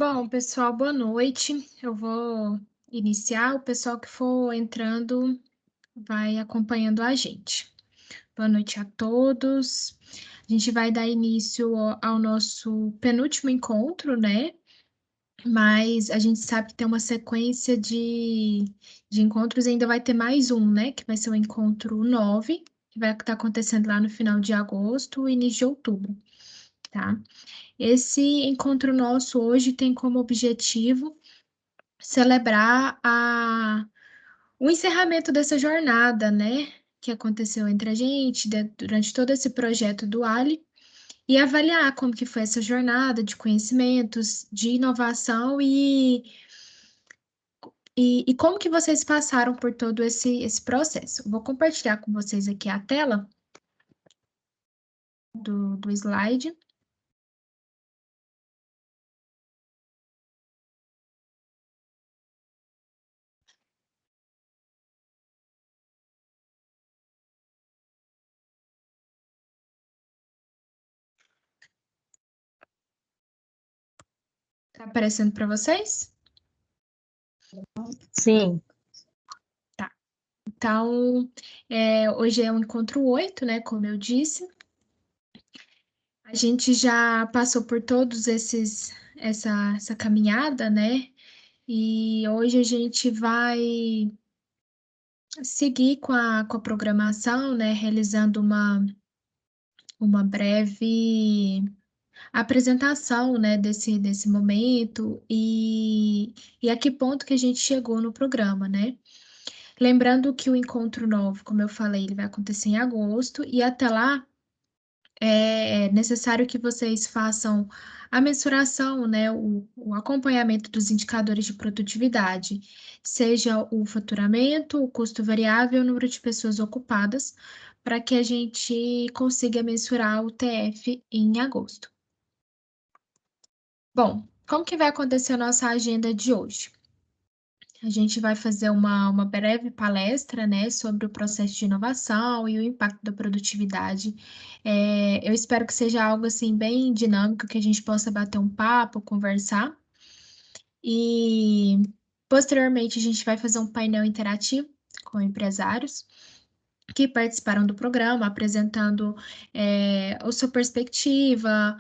Bom, pessoal, boa noite. Eu vou iniciar, o pessoal que for entrando vai acompanhando a gente. Boa noite a todos. A gente vai dar início ao nosso penúltimo encontro, né? Mas a gente sabe que tem uma sequência de encontros, e ainda vai ter mais um, né? Que vai ser o encontro 9, que vai estar acontecendo lá no final de agosto e início de outubro, tá? Esse encontro nosso hoje tem como objetivo celebrar o encerramento dessa jornada, né, que aconteceu entre a gente durante todo esse projeto do Ali e avaliar como que foi essa jornada de conhecimentos, de inovação e como que vocês passaram por todo esse processo. Vou compartilhar com vocês aqui a tela do slide. Tá aparecendo para vocês? Sim, Tá. Então, hoje é o encontro 8, né, como eu disse. A gente já passou por todos essa caminhada, né? E hoje a gente vai seguir com a programação, né? Realizando uma breve apresentação, né? Desse momento e a que ponto que a gente chegou no programa, né? Lembrando que o encontro novo, como eu falei, ele vai acontecer em agosto e até lá é necessário que vocês façam a mensuração, né, o acompanhamento dos indicadores de produtividade, seja o faturamento, o custo variável, o número de pessoas ocupadas, para que a gente consiga mensurar o TF em agosto. Bom, como que vai acontecer a nossa agenda de hoje? A gente vai fazer uma breve palestra, né, sobre o processo de inovação e o impacto da produtividade. Eu espero que seja algo assim bem dinâmico, que a gente possa bater um papo, conversar. E posteriormente a gente vai fazer um painel interativo com empresários que participaram do programa, apresentando a sua perspectiva,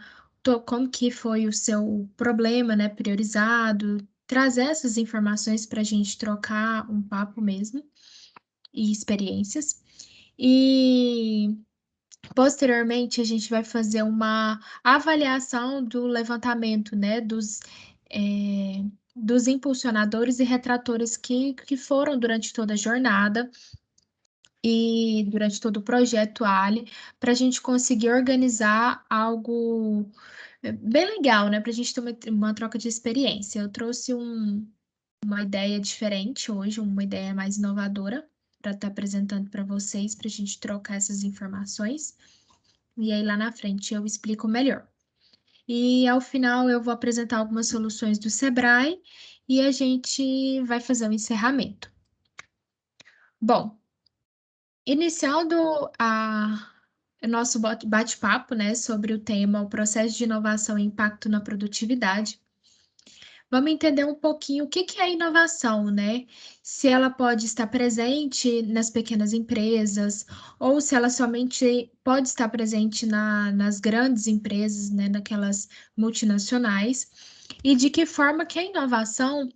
como que foi o seu problema, né, priorizado, trazer essas informações para a gente trocar um papo mesmo e experiências. E posteriormente a gente vai fazer uma avaliação do levantamento, né, dos impulsionadores e retratores que foram durante toda a jornada e durante todo o projeto Ali, para a gente conseguir organizar algo bem legal, né? Para a gente ter uma troca de experiência. Eu trouxe uma ideia diferente hoje, uma ideia mais inovadora, para estar apresentando para vocês, para a gente trocar essas informações. E aí lá na frente eu explico melhor. E ao final eu vou apresentar algumas soluções do Sebrae e a gente vai fazer o encerramento. Bom, iniciando o nosso bate-papo, né, sobre o tema o processo de inovação e impacto na produtividade, vamos entender um pouquinho o que que é inovação, né? Se ela pode estar presente nas pequenas empresas ou se ela somente pode estar presente nas grandes empresas, né, naquelas multinacionais, e de que forma que a inovação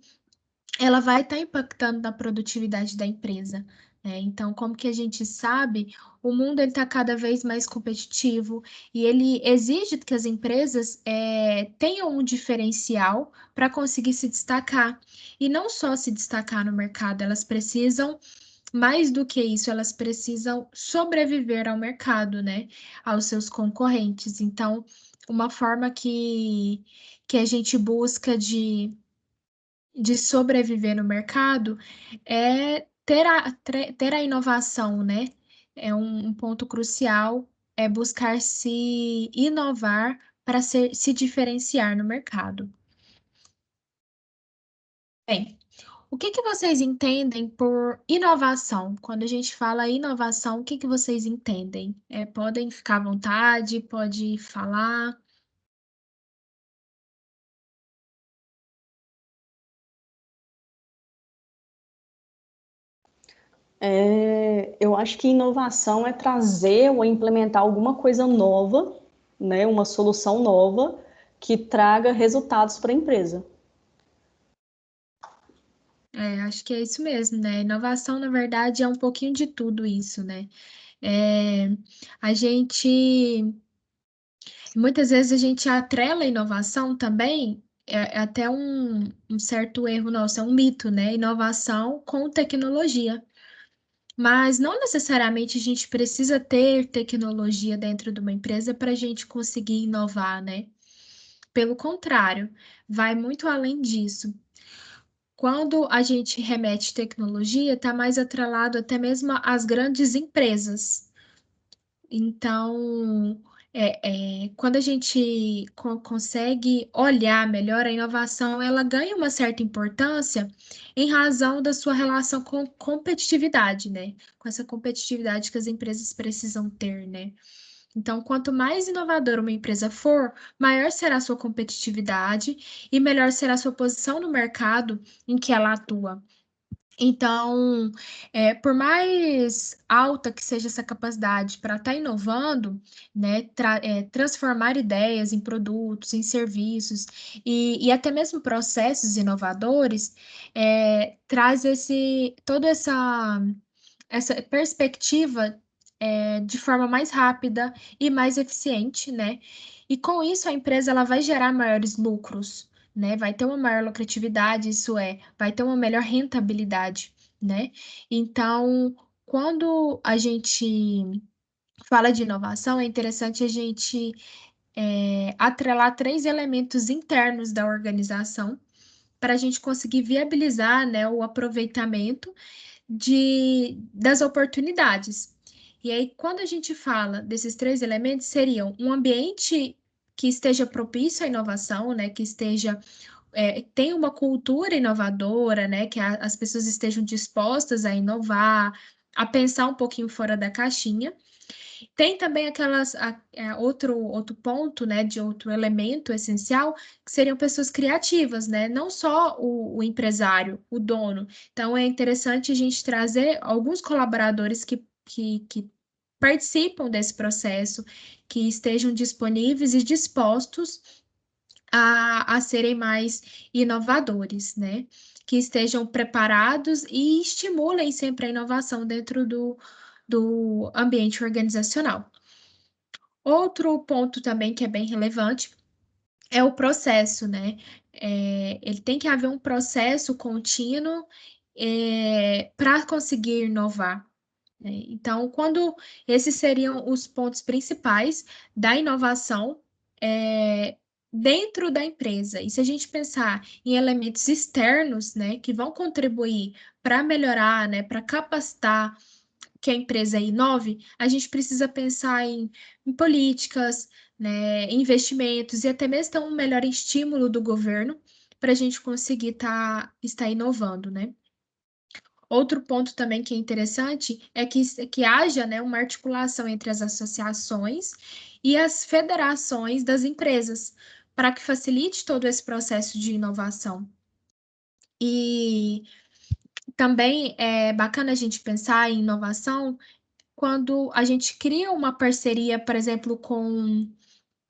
ela vai estar impactando na produtividade da empresa, né? Então, como que a gente sabe, o mundo está cada vez mais competitivo e ele exige que as empresas tenham um diferencial para conseguir se destacar. E não só se destacar no mercado, elas precisam, mais do que isso, elas precisam sobreviver ao mercado, né? Aos seus concorrentes. Então, uma forma que a gente busca de sobreviver no mercado é ter a inovação, né? É um ponto crucial, é buscar se inovar para se diferenciar no mercado. Bem, o que que vocês entendem por inovação? Quando a gente fala inovação, o que que vocês entendem? Podem ficar à vontade, pode falar. Eu acho que inovação é trazer ou implementar alguma coisa nova, né, uma solução nova que traga resultados para a empresa. Acho que é isso mesmo, né? Inovação, na verdade, é um pouquinho de tudo isso, né? É, a gente, muitas vezes a gente atrela a inovação também, é até um certo erro nosso, é um mito, né? Inovação com tecnologia. Mas não necessariamente a gente precisa ter tecnologia dentro de uma empresa para a gente conseguir inovar, né? Pelo contrário, vai muito além disso. Quando a gente remete tecnologia, está mais atrelado até mesmo às grandes empresas. Então, quando a gente consegue olhar melhor a inovação, ela ganha uma certa importância em razão da sua relação com competitividade, né? Com essa competitividade que as empresas precisam ter, né? Então, quanto mais inovadora uma empresa for, maior será a sua competitividade e melhor será a sua posição no mercado em que ela atua. Então, por mais alta que seja essa capacidade para estar inovando, né, transformar ideias em produtos, em serviços e até mesmo processos inovadores, traz toda essa perspectiva de forma mais rápida e mais eficiente, né? E com isso a empresa ela vai gerar maiores lucros, né? Vai ter uma maior lucratividade, isso vai ter uma melhor rentabilidade, né? Então, quando a gente fala de inovação, é interessante a gente atrelar três elementos internos da organização para a gente conseguir viabilizar, né, o aproveitamento das oportunidades. E aí, quando a gente fala desses três elementos, seriam um ambiente que esteja propício à inovação, né, que tenha uma cultura inovadora, né, que as pessoas estejam dispostas a inovar, a pensar um pouquinho fora da caixinha. Tem também outro ponto, né, de outro elemento essencial, que seriam pessoas criativas, né? Não só o empresário, o dono. Então, é interessante a gente trazer alguns colaboradores que participam desse processo, que estejam disponíveis e dispostos a serem mais inovadores, né? Que estejam preparados e estimulem sempre a inovação dentro do ambiente organizacional. Outro ponto também que é bem relevante é o processo, né? Ele tem que haver um processo contínuo, para conseguir inovar, né? Então, quando esses seriam os pontos principais da inovação, é, dentro da empresa. E se a gente pensar em elementos externos, né, que vão contribuir para melhorar, né, para capacitar que a empresa inove, a gente precisa pensar em políticas, né, em investimentos e até mesmo ter um melhor estímulo do governo para a gente conseguir estar inovando, né? Outro ponto também que é interessante é que haja, né, uma articulação entre as associações e as federações das empresas, para que facilite todo esse processo de inovação. E também é bacana a gente pensar em inovação quando a gente cria uma parceria, por exemplo, com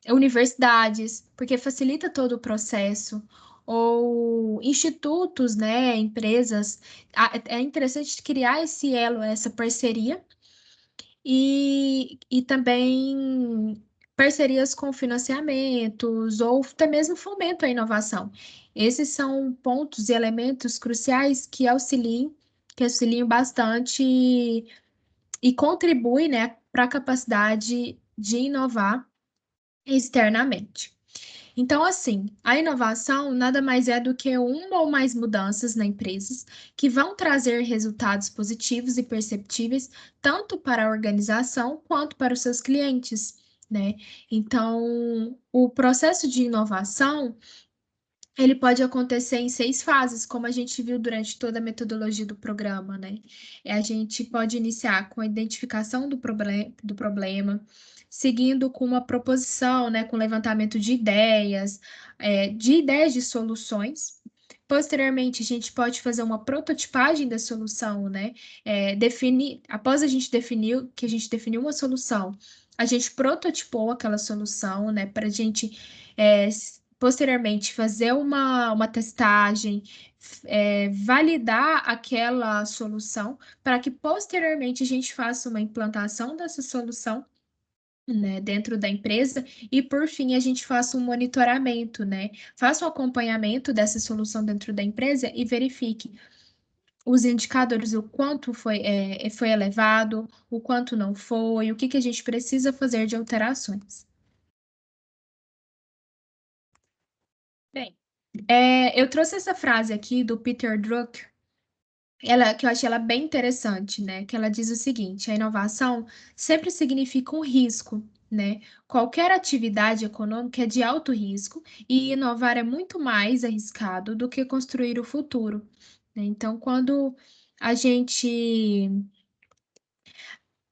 universidades, porque facilita todo o processo, ou institutos, né, empresas. É interessante criar esse elo, essa parceria, e também parcerias com financiamentos, ou até mesmo fomento à inovação. Esses são pontos e elementos cruciais que auxiliam bastante e contribui, né, para a capacidade de inovar externamente. Então, assim, a inovação nada mais é do que uma ou mais mudanças na empresa que vão trazer resultados positivos e perceptíveis tanto para a organização quanto para os seus clientes, né? Então, o processo de inovação ele pode acontecer em 6 fases, como a gente viu durante toda a metodologia do programa, né? A gente pode iniciar com a identificação do problema, seguindo com uma proposição, né? Com levantamento de ideias de soluções, Posteriormente, a gente pode fazer uma prototipagem da solução, né? Após a gente definir que a gente definiu uma solução, a gente prototipou aquela solução, né? Para a gente posteriormente fazer uma testagem, validar aquela solução, para que posteriormente a gente faça uma implantação dessa solução, né, dentro da empresa e, por fim, a gente faça um monitoramento, né? Faça um acompanhamento dessa solução dentro da empresa e verifique os indicadores, o quanto foi elevado, o quanto não foi, o que que a gente precisa fazer de alterações. Bem, eu trouxe essa frase aqui do Peter Drucker, que eu achei ela bem interessante, né? Que ela diz o seguinte: a inovação sempre significa um risco, né? Qualquer atividade econômica é de alto risco e inovar é muito mais arriscado do que construir o futuro, né? Então, quando a gente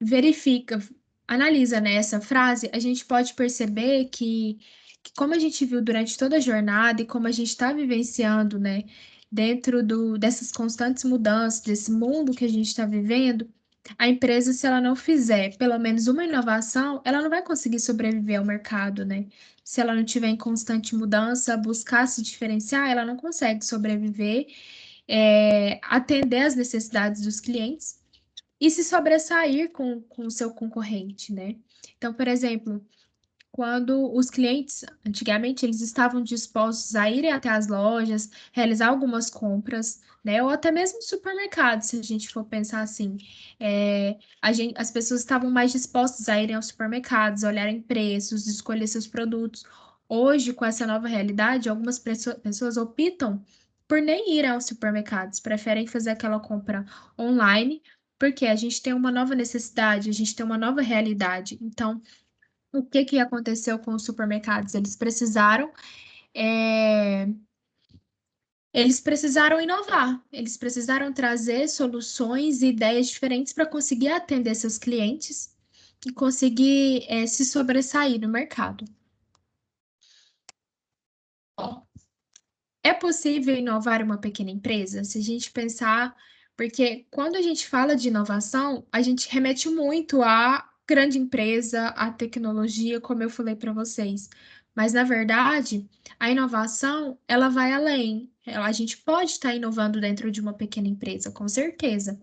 verifica, analisa, né, essa frase, a gente pode perceber que como a gente viu durante toda a jornada e como a gente está vivenciando, né, dentro dessas constantes mudanças, desse mundo que a gente está vivendo, a empresa, se ela não fizer pelo menos uma inovação, ela não vai conseguir sobreviver ao mercado, né? Se ela não tiver em constante mudança, buscar se diferenciar, ela não consegue sobreviver, atender às necessidades dos clientes e se sobressair com o seu concorrente, né? Então, por exemplo, quando os clientes, antigamente, eles estavam dispostos a irem até as lojas, realizar algumas compras, né? Ou até mesmo supermercados, se a gente for pensar assim. As pessoas estavam mais dispostas a irem aos supermercados, olharem preços, escolher seus produtos. Hoje, com essa nova realidade, algumas pessoas optam por nem ir aos supermercados, preferem fazer aquela compra online, porque a gente tem uma nova necessidade, a gente tem uma nova realidade. Então, o que que aconteceu com os supermercados? É, eles precisaram inovar, eles precisaram trazer soluções e ideias diferentes para conseguir atender seus clientes e conseguir, se sobressair no mercado. É possível inovar uma pequena empresa? Se a gente pensar, porque quando a gente fala de inovação, a gente remete muito à grande empresa, à tecnologia, como eu falei para vocês. Mas, na verdade, a inovação, ela vai além. A gente pode estar inovando dentro de uma pequena empresa, com certeza.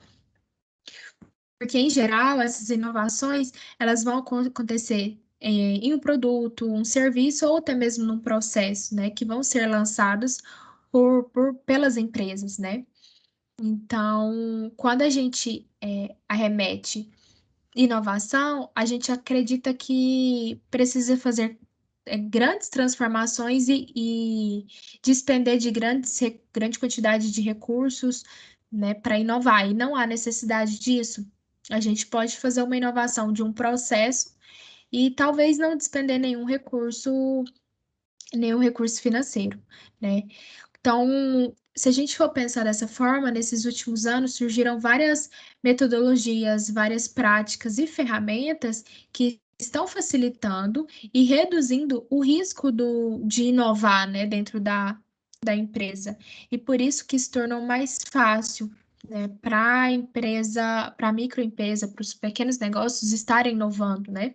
Porque, em geral, essas inovações, elas vão acontecer em um produto, um serviço ou até mesmo num processo, né, que vão ser lançados pelas empresas, né? Então, quando a gente arremete inovação, a gente acredita que precisa fazer grandes transformações e despender de grande quantidade de recursos, né, para inovar. E não há necessidade disso. A gente pode fazer uma inovação de um processo e talvez não despender nenhum recurso financeiro, né? Então, se a gente for pensar dessa forma, nesses últimos anos surgiram várias metodologias, várias práticas e ferramentas que estão facilitando e reduzindo o risco de inovar, né, dentro da empresa. E por isso que se tornou mais fácil, né, para a empresa, para a microempresa, para os pequenos negócios estarem inovando, né?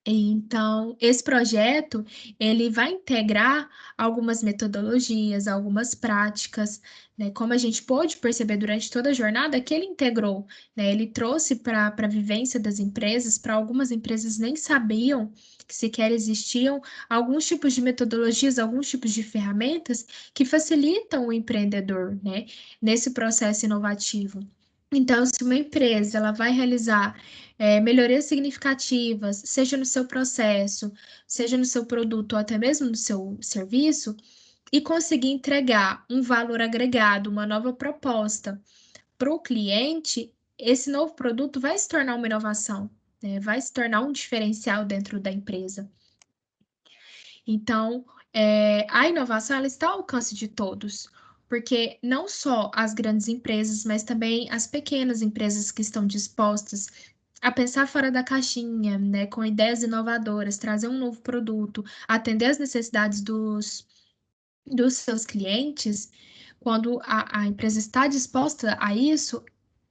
Então, esse projeto, ele vai integrar algumas metodologias, algumas práticas, né? Como a gente pôde perceber durante toda a jornada, que ele integrou, né? Ele trouxe para a vivência das empresas, para algumas empresas nem sabiam que sequer existiam alguns tipos de metodologias, alguns tipos de ferramentas que facilitam o empreendedor, né? Nesse processo inovativo. Então, se uma empresa ela vai realizar melhorias significativas, seja no seu processo, seja no seu produto ou até mesmo no seu serviço, e conseguir entregar um valor agregado, uma nova proposta para o cliente, esse novo produto vai se tornar uma inovação, né? Vai se tornar um diferencial dentro da empresa. Então, a inovação ela está ao alcance de todos, porque não só as grandes empresas, mas também as pequenas empresas que estão dispostas a pensar fora da caixinha, né, com ideias inovadoras, trazer um novo produto, atender às necessidades dos seus clientes, quando a empresa está disposta a isso,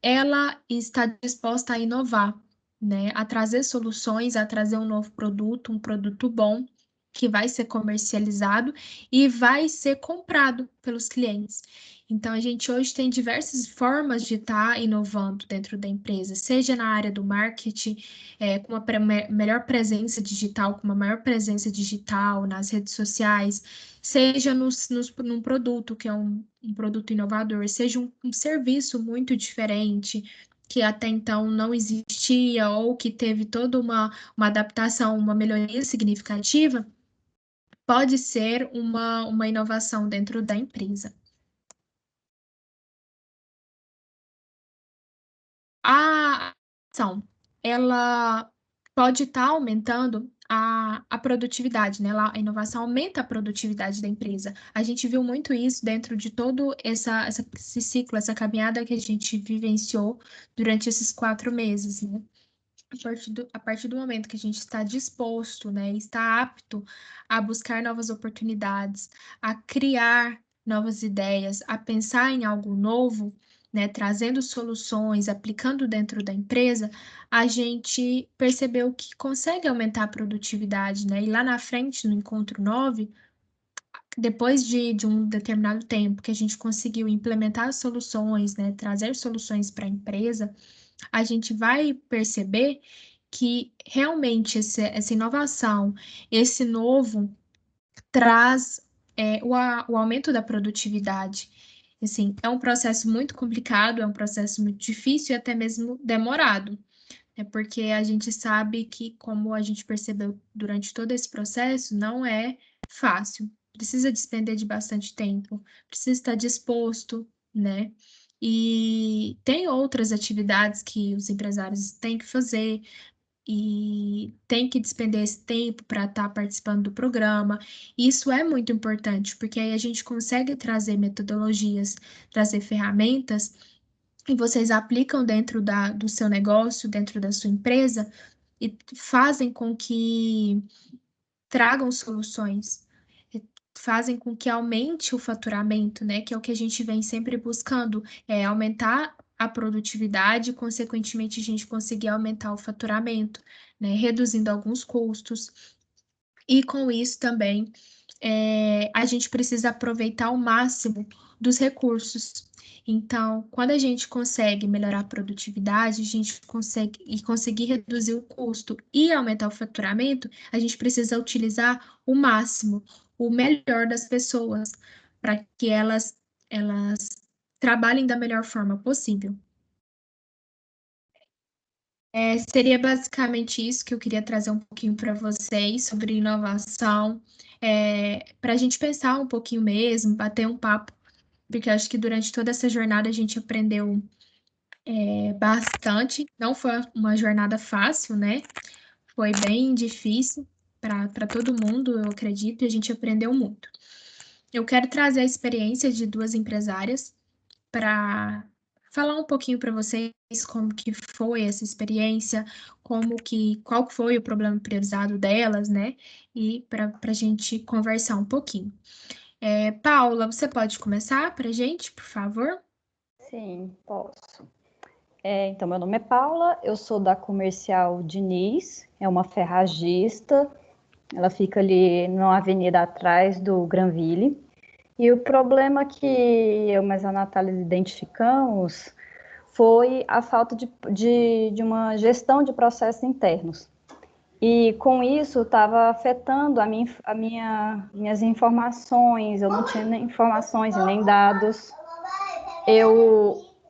ela está disposta a inovar, né? A trazer soluções, a trazer um novo produto, um produto bom, que vai ser comercializado e vai ser comprado pelos clientes. Então, a gente hoje tem diversas formas de estar inovando dentro da empresa, seja na área do marketing, com uma melhor presença digital, com uma maior presença digital nas redes sociais, seja num produto, que é um produto inovador, seja um serviço muito diferente, que até então não existia, ou que teve toda uma adaptação, uma melhoria significativa, pode ser uma inovação dentro da empresa. A ação, ela pode estar aumentando a produtividade, né? A inovação aumenta a produtividade da empresa. A gente viu muito isso dentro de todo esse ciclo, essa caminhada que a gente vivenciou durante esses 4 meses, né? A partir do momento que a gente está disposto, né, está apto a buscar novas oportunidades, a criar novas ideias, a pensar em algo novo, né, trazendo soluções, aplicando dentro da empresa, a gente percebeu que consegue aumentar a produtividade, né? E lá na frente, no encontro 9, depois de um determinado tempo que a gente conseguiu implementar soluções, né, trazer soluções para a empresa, a gente vai perceber que realmente essa inovação, esse novo, traz o aumento da produtividade. Assim, é um processo muito complicado, é um processo muito difícil e até mesmo demorado. É porque a gente sabe que, como a gente percebeu durante todo esse processo, não é fácil. Precisa despender de bastante tempo, precisa estar disposto, né? E tem outras atividades que os empresários têm que fazer e tem que despender esse tempo para estar participando do programa. Isso é muito importante, porque aí a gente consegue trazer metodologias, trazer ferramentas e vocês aplicam dentro do seu negócio, dentro da sua empresa, e fazem com que tragam soluções, e fazem com que aumente o faturamento, né? Que é o que a gente vem sempre buscando, é aumentar a produtividade e, consequentemente, a gente conseguir aumentar o faturamento, né? Reduzindo alguns custos. E com isso também a gente precisa aproveitar ao máximo dos recursos. Então, quando a gente consegue melhorar a produtividade, a gente conseguir reduzir o custo e aumentar o faturamento, a gente precisa utilizar o máximo, o melhor das pessoas, para que elas trabalhem da melhor forma possível. Seria basicamente isso que eu queria trazer um pouquinho para vocês sobre inovação, para a gente pensar um pouquinho mesmo, bater um papo, porque eu acho que durante toda essa jornada a gente aprendeu bastante. Não foi uma jornada fácil, né? Foi bem difícil para todo mundo, eu acredito, e a gente aprendeu muito. Eu quero trazer a experiência de duas empresárias para falar um pouquinho para vocês como que foi essa experiência, qual foi o problema priorizado delas, né? E para a gente conversar um pouquinho. Paula, você pode começar para a gente, por favor? Sim, posso. Então, meu nome é Paula, eu sou da Comercial Diniz, é uma ferragista, ela fica ali na avenida atrás do Granville. E o problema que eu e a Natália identificamos foi a falta de uma gestão de processos internos. E com isso estava afetando minhas informações, eu não tinha nem informações e nem dados.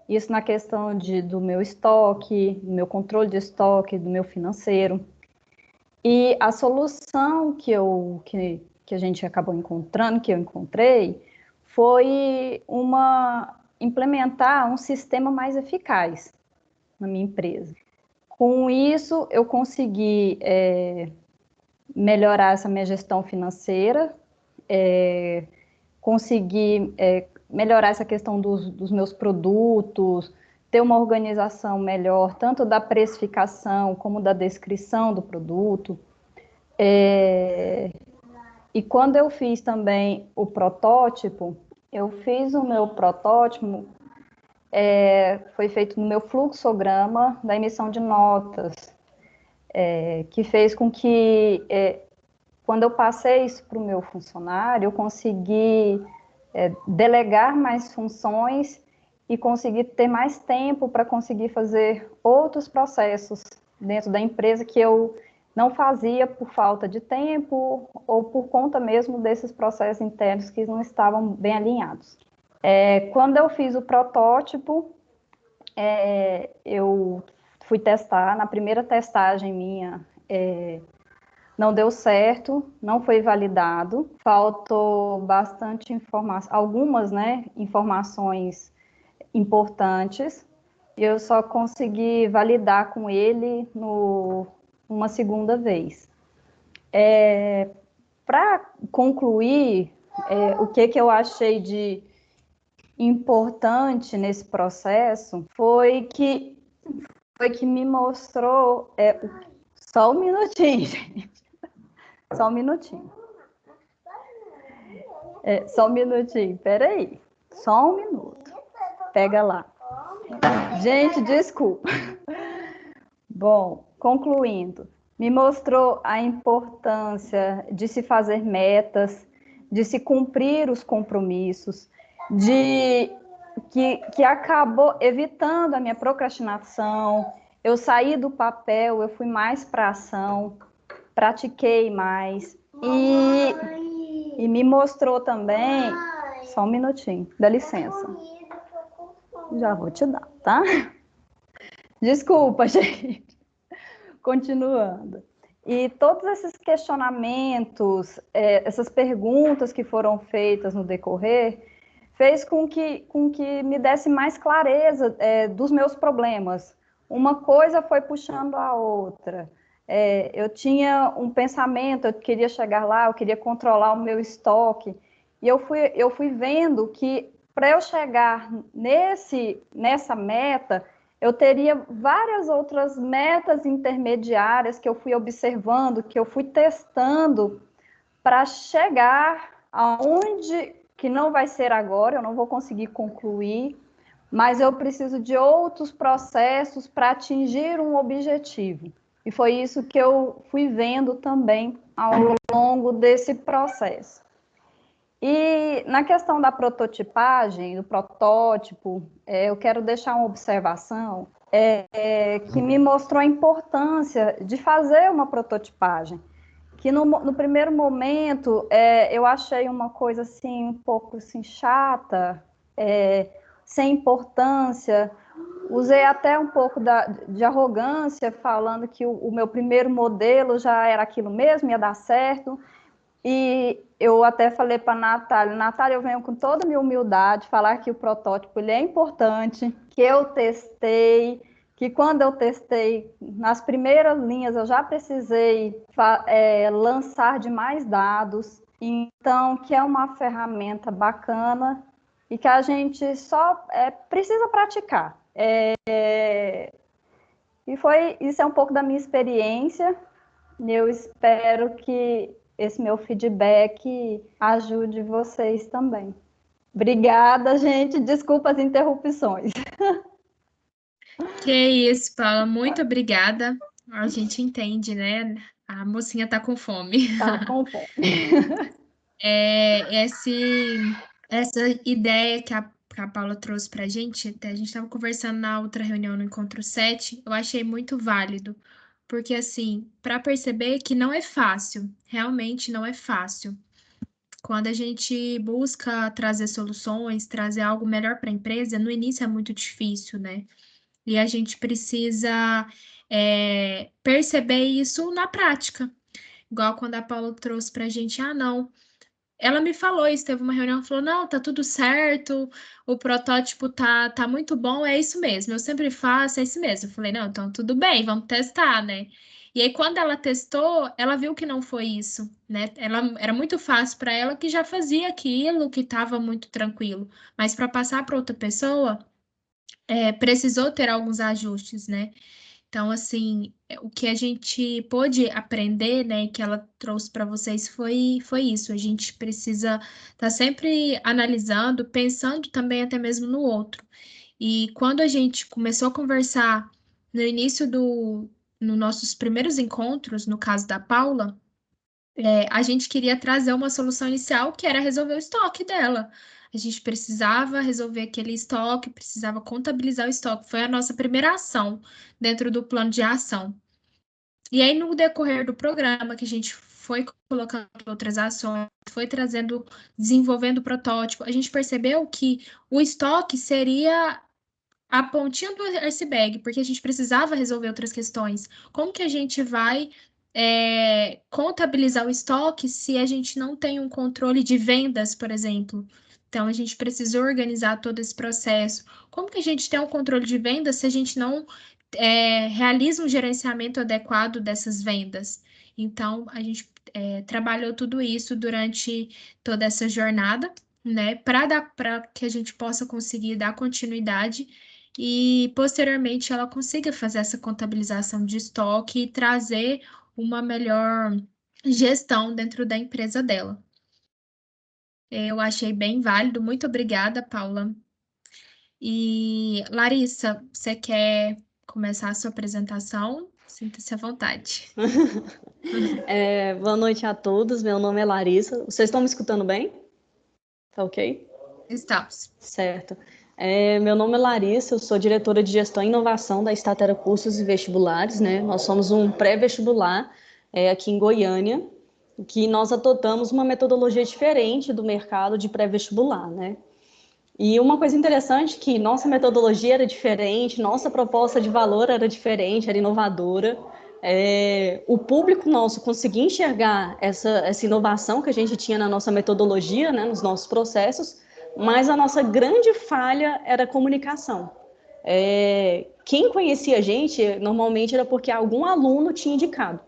Isso na questão do meu estoque, do meu controle de estoque, do meu financeiro. E a solução que a gente acabou encontrando, que eu encontrei, foi implementar um sistema mais eficaz na minha empresa. Com isso, eu consegui melhorar essa minha gestão financeira, consegui melhorar essa questão dos meus produtos, ter uma organização melhor, tanto da precificação como da descrição do produto. E quando eu fiz também o protótipo, eu fiz o meu protótipo, foi feito no meu fluxograma da emissão de notas, que fez com que, quando eu passei isso para o meu funcionário, eu consegui delegar mais funções e conseguir ter mais tempo para conseguir fazer outros processos dentro da empresa que eu não fazia por falta de tempo ou por conta mesmo desses processos internos que não estavam bem alinhados. Quando eu fiz o protótipo, eu fui testar, na primeira testagem minha, não deu certo, não foi validado, faltou bastante informação, algumas, né, informações importantes, e eu só consegui validar com ele uma segunda vez. Para concluir, o que eu achei de importante nesse processo foi que me mostrou... só um minutinho, gente. Só um minutinho. Só um minutinho, peraí. Só um minuto. Pega lá. Gente, desculpa. Bom, concluindo, me mostrou a importância de se fazer metas, de se cumprir os compromissos, que acabou evitando a minha procrastinação. Eu saí do papel, eu fui mais para a ação, pratiquei mais e me mostrou também. Só um minutinho, dá licença. Já vou te dar, tá? Desculpa, gente. Continuando. E todos esses questionamentos, essas perguntas que foram feitas no decorrer, fez com que me desse mais clareza dos meus problemas. Uma coisa foi puxando a outra. Eu tinha um pensamento, eu queria chegar lá, eu queria controlar o meu estoque, e eu fui vendo que para eu chegar nessa meta, eu teria várias outras metas intermediárias que eu fui observando, que eu fui testando para chegar aonde, que não vai ser agora, eu não vou conseguir concluir, mas eu preciso de outros processos para atingir um objetivo. E foi isso que eu fui vendo também ao longo desse processo. E na questão da prototipagem, do protótipo, eu quero deixar uma observação que me mostrou a importância de fazer uma prototipagem. Que no primeiro momento eu achei uma coisa assim, um pouco assim, chata, sem importância. Usei até um pouco de arrogância, falando que o meu primeiro modelo já era aquilo mesmo, ia dar certo. E eu até falei para a Natália, eu venho com toda a minha humildade falar que o protótipo ele é importante, que eu testei, que quando eu testei, nas primeiras linhas, eu já precisei lançar de mais dados, então que é uma ferramenta bacana e que a gente só precisa praticar. Isso é um pouco da minha experiência, e eu espero que esse meu feedback ajude vocês também. Obrigada, gente. Desculpa as interrupções. Que isso, Paula. Muito obrigada. A gente entende, né? A mocinha tá com fome. Tá, com fome. Essa ideia que a Paula trouxe para a gente estava conversando na outra reunião no Encontro 7, eu achei muito válido, porque assim, para perceber que não é fácil, realmente não é fácil. Quando a gente busca trazer soluções, trazer algo melhor para a empresa, no início é muito difícil, né? E a gente precisa perceber isso na prática. Igual quando a Paula trouxe para a gente, não. Ela me falou isso, teve uma reunião, falou, não, tá tudo certo, o protótipo tá muito bom, é isso mesmo, eu sempre faço, é isso mesmo. Eu falei, não, então tudo bem, vamos testar, né? E aí, quando ela testou, ela viu que não foi isso, né? Era muito fácil para ela que já fazia aquilo, que estava muito tranquilo. Mas para passar para outra pessoa, precisou ter alguns ajustes, né? Então, assim, o que a gente pôde aprender, né, que ela trouxe para vocês foi isso. A gente precisa estar sempre analisando, pensando também até mesmo no outro. E quando a gente começou a conversar no início nos nossos primeiros encontros, no caso da Paula, a gente queria trazer uma solução inicial que era resolver o estoque dela. A gente precisava resolver aquele estoque, precisava contabilizar o estoque. Foi a nossa primeira ação dentro do plano de ação. E aí, no decorrer do programa, que a gente foi colocando outras ações, foi trazendo, desenvolvendo o protótipo, a gente percebeu que o estoque seria a pontinha do iceberg, porque a gente precisava resolver outras questões. Como que a gente vai contabilizar o estoque se a gente não tem um controle de vendas, por exemplo? Então, a gente precisa organizar todo esse processo. Como que a gente tem um controle de vendas se a gente não realiza um gerenciamento adequado dessas vendas? Então, a gente trabalhou tudo isso durante toda essa jornada, né, para que a gente possa conseguir dar continuidade e posteriormente ela consiga fazer essa contabilização de estoque e trazer uma melhor gestão dentro da empresa dela. Eu achei bem válido. Muito obrigada, Paula. E Larissa, você quer começar a sua apresentação? Sinta-se à vontade. Boa noite a todos, meu nome é Larissa. Vocês estão me escutando bem? Tá ok? Estamos. Certo. Meu nome é Larissa, eu sou diretora de Gestão e Inovação da Statera Cursos e Vestibulares, né? Nós somos um pré-vestibular aqui em Goiânia, que nós adotamos uma metodologia diferente do mercado de pré-vestibular, né? E uma coisa interessante é que nossa metodologia era diferente, nossa proposta de valor era diferente, era inovadora. O público nosso conseguia enxergar essa inovação que a gente tinha na nossa metodologia, né, nos nossos processos, mas a nossa grande falha era a comunicação. Quem conhecia a gente, normalmente era porque algum aluno tinha indicado.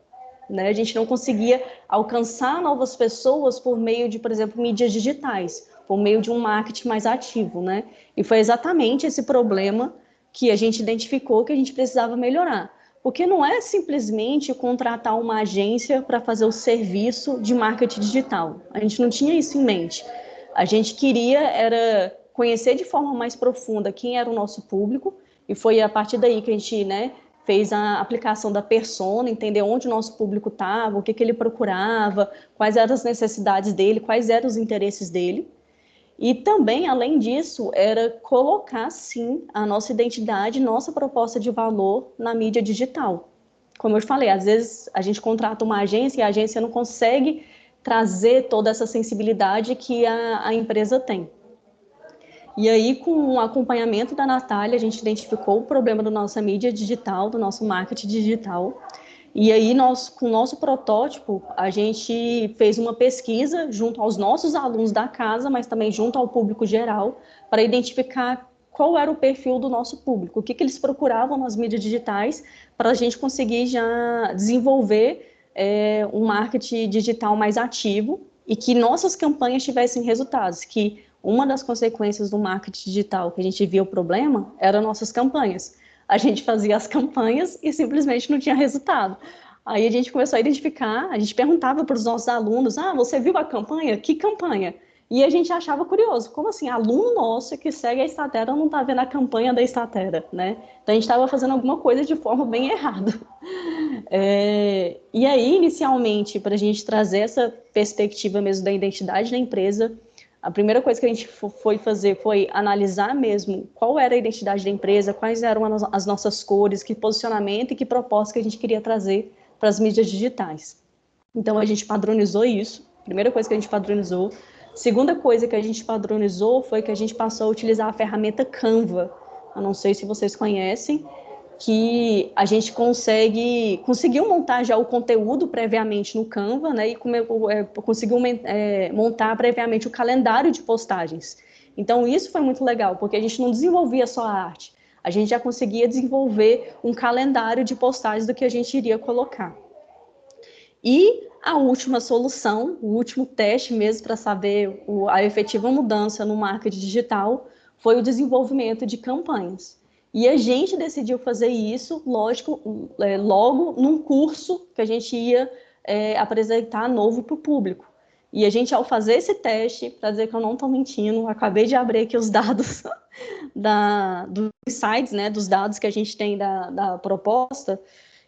Né? A gente não conseguia alcançar novas pessoas por meio de, por exemplo, mídias digitais, por meio de um marketing mais ativo, né? E foi exatamente esse problema que a gente identificou que a gente precisava melhorar. Porque não é simplesmente contratar uma agência para fazer o serviço de marketing digital. A gente não tinha isso em mente. A gente queria era conhecer de forma mais profunda quem era o nosso público, e foi a partir daí que a gente, né, fez a aplicação da persona, entender onde o nosso público estava, o que ele procurava, quais eram as necessidades dele, quais eram os interesses dele. E também, além disso, era colocar, sim, a nossa identidade, nossa proposta de valor na mídia digital. Como eu falei, às vezes a gente contrata uma agência e a agência não consegue trazer toda essa sensibilidade que a empresa tem. E aí, com o acompanhamento da Natália, a gente identificou o problema da nossa mídia digital, do nosso marketing digital. E aí, com o nosso protótipo, a gente fez uma pesquisa junto aos nossos alunos da casa, mas também junto ao público geral, para identificar qual era o perfil do nosso público, o que eles procuravam nas mídias digitais, para a gente conseguir já desenvolver um marketing digital mais ativo e que nossas campanhas tivessem resultados, que uma das consequências do marketing digital que a gente via o problema eram nossas campanhas. A gente fazia as campanhas e simplesmente não tinha resultado. Aí a gente começou a identificar, a gente perguntava para os nossos alunos, você viu a campanha? Que campanha? E a gente achava curioso, como assim, aluno nosso que segue a Statera não está vendo a campanha da Statera, né? Então a gente estava fazendo alguma coisa de forma bem errada. E aí, inicialmente, para a gente trazer essa perspectiva mesmo da identidade da empresa, a primeira coisa que a gente foi fazer foi analisar mesmo qual era a identidade da empresa, quais eram as nossas cores, que posicionamento e que proposta que a gente queria trazer para as mídias digitais. Então, a gente padronizou isso, primeira coisa que a gente padronizou. Segunda coisa que a gente padronizou foi que a gente passou a utilizar a ferramenta Canva. Eu não sei se vocês conhecem, que a gente conseguiu montar já o conteúdo previamente no Canva, né, e conseguiu montar previamente o calendário de postagens. Então, isso foi muito legal, porque a gente não desenvolvia só a arte, a gente já conseguia desenvolver um calendário de postagens do que a gente iria colocar. E a última solução, o último teste mesmo para saber a efetiva mudança no marketing digital, foi o desenvolvimento de campanhas. E a gente decidiu fazer isso, lógico, logo num curso que a gente ia apresentar novo para o público. E a gente, ao fazer esse teste, para dizer que eu não estou mentindo, acabei de abrir aqui os dados dos insights, né, dos dados que a gente tem da proposta,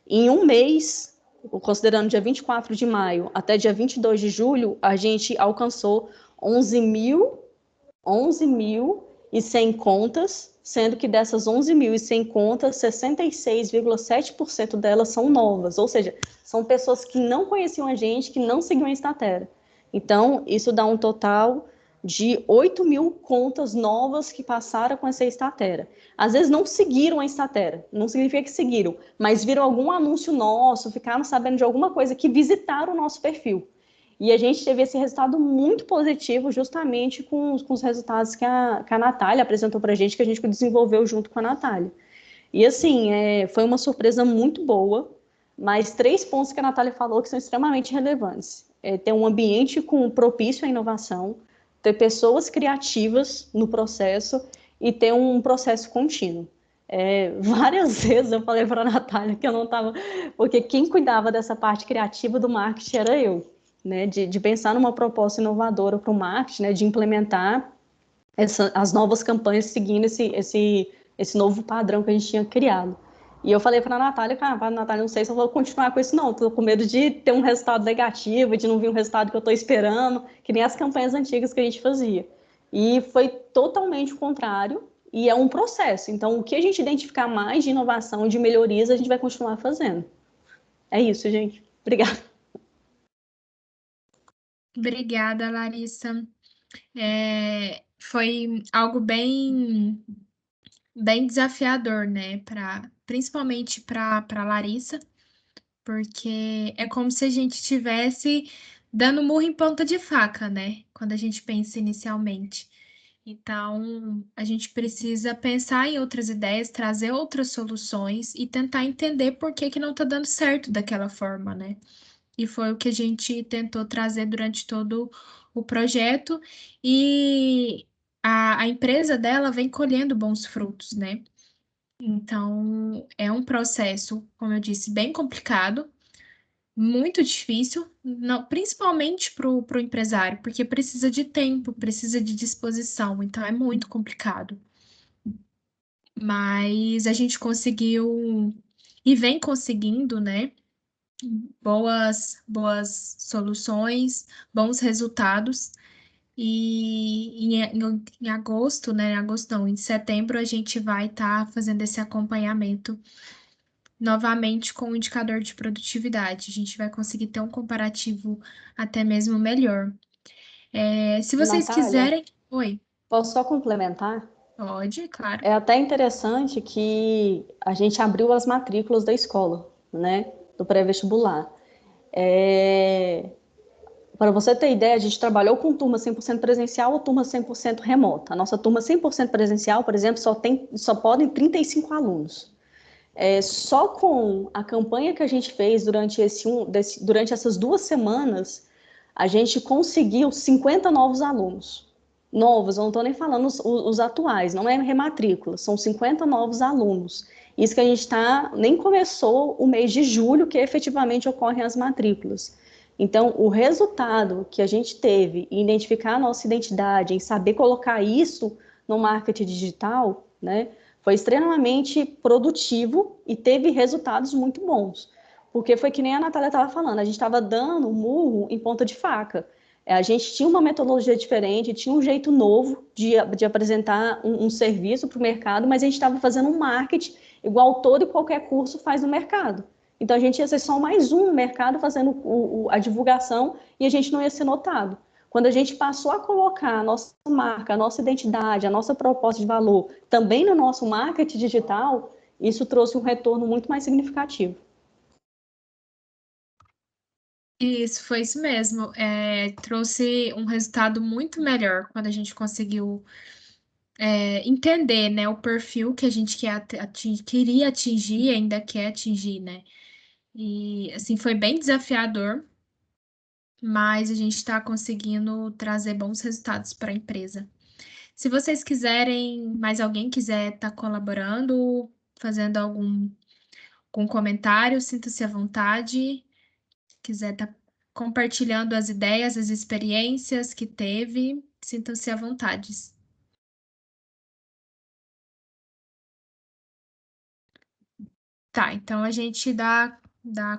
em um mês, considerando dia 24 de maio até dia 22 de julho, a gente alcançou 11.100 contas, sendo que dessas 11.100 contas, 66,7% delas são novas, ou seja, são pessoas que não conheciam a gente, que não seguiam a Statera. Então, isso dá um total de 8.000 contas novas que passaram com essa Statera. Às vezes não seguiram a Statera, não significa que seguiram, mas viram algum anúncio nosso, ficaram sabendo de alguma coisa, que visitaram o nosso perfil. E a gente teve esse resultado muito positivo justamente com os resultados que a Natália apresentou para a gente, que a gente desenvolveu junto com a Natália. E assim, foi uma surpresa muito boa, mas 3 pontos que a Natália falou que são extremamente relevantes. Ter um ambiente propício à inovação, ter pessoas criativas no processo e ter um processo contínuo. Várias vezes eu falei para a Natália que eu não estava... Porque quem cuidava dessa parte criativa do marketing era eu. Né, de pensar numa proposta inovadora para o marketing, né, de implementar as novas campanhas seguindo esse novo padrão que a gente tinha criado. E eu falei para a Natália, Natália, não sei se eu vou continuar com isso não, estou com medo de ter um resultado negativo, de não vir um resultado que eu estou esperando, que nem as campanhas antigas que a gente fazia. E foi totalmente o contrário, e é um processo. Então, o que a gente identificar mais de inovação, de melhorias, a gente vai continuar fazendo. É isso, gente. Obrigada. Obrigada, Larissa. Foi algo bem desafiador, né? Principalmente para Larissa, porque é como se a gente estivesse dando murro em ponta de faca, né? Quando a gente pensa inicialmente. Então, a gente precisa pensar em outras ideias, trazer outras soluções e tentar entender por que que não está dando certo daquela forma, né? E foi o que a gente tentou trazer durante todo o projeto. E a empresa dela vem colhendo bons frutos, né? Então, é um processo, como eu disse, bem complicado, muito difícil, principalmente para o empresário, porque precisa de tempo, precisa de disposição, então é muito complicado. Mas a gente conseguiu e vem conseguindo, né? Boas soluções, bons resultados. E em agosto, né? Agosto não, em setembro a gente vai estar fazendo esse acompanhamento novamente com o indicador de produtividade. A gente vai conseguir ter um comparativo até mesmo melhor. Se vocês Natália, quiserem. Oi, posso só complementar? pode, claro. É até interessante que a gente abriu as matrículas da escola, né, do pré-vestibular. Para você ter ideia, a gente trabalhou com turma 100% presencial ou turma 100% remota. A nossa turma 100% presencial, por exemplo, só podem 35 alunos. Só com a campanha que a gente fez durante essas 2 semanas, a gente conseguiu 50 novos alunos. Novos, eu não estou nem falando os atuais, não é rematrícula, são 50 novos alunos. Isso que a gente nem começou o mês de julho, que efetivamente ocorrem as matrículas. Então, o resultado que a gente teve em identificar a nossa identidade, em saber colocar isso no marketing digital, né, foi extremamente produtivo e teve resultados muito bons. Porque foi que nem a Natália estava falando, a gente estava dando um murro em ponta de faca. A gente tinha uma metodologia diferente, tinha um jeito novo de apresentar um serviço para o mercado, mas a gente estava fazendo um marketing igual todo e qualquer curso faz no mercado. Então a gente ia ser só mais um no mercado fazendo a divulgação e a gente não ia ser notado. Quando a gente passou a colocar a nossa marca, a nossa identidade, a nossa proposta de valor também no nosso marketing digital, isso trouxe um retorno muito mais significativo. Isso, foi isso mesmo. Trouxe um resultado muito melhor quando a gente conseguiu entender, né, o perfil que a gente queria atingir e ainda quer atingir, né? E assim, foi bem desafiador, mas a gente está conseguindo trazer bons resultados para a empresa. Se vocês quiserem, mais alguém quiser estar colaborando, fazendo algum comentário, sinta-se à vontade. Quiser estar compartilhando as ideias, as experiências que teve, sinta-se à vontade. Tá, então a gente dá